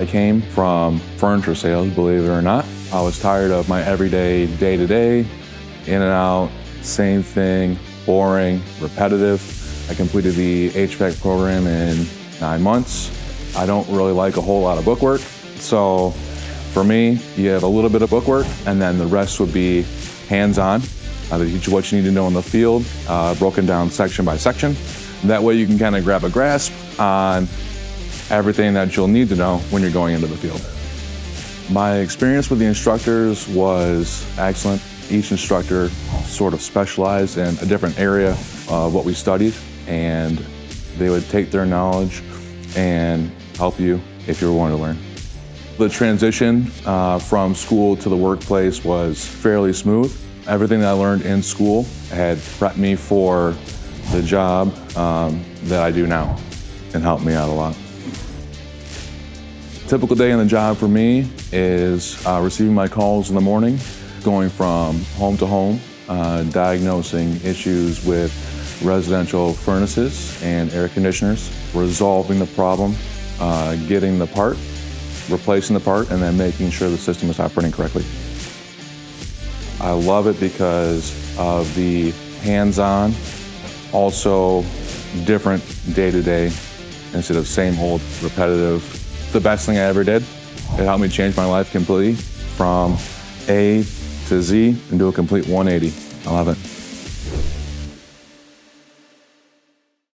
I came from furniture sales, believe it or not. I was tired of my everyday, day-to-day, in and out, same thing, boring, repetitive. I completed the HVAC program in 9 months. I don't really like a whole lot of bookwork. So for me, you have a little bit of bookwork and then the rest would be hands-on. They teach you what you need to know in the field, broken down section by section. That way you can kind of grab a grasp on everything that you'll need to know when you're going into the field. My experience with the instructors was excellent. Each instructor sort of specialized in a different area of what we studied, and they would take their knowledge and help you if you were wanting to learn. The transition from school to the workplace was fairly smooth. Everything that I learned in school had prepped me for the job that I do now and helped me out a lot. Typical day on the job for me is receiving my calls in the morning, going from home to home, diagnosing issues with residential furnaces and air conditioners, resolving the problem, getting the part, replacing the part, and then making sure the system is operating correctly. I love it because of the hands-on, also different day-to-day instead of same old repetitive. The best thing I ever did. It helped me change my life completely from A to Z and do a complete 180. I love it.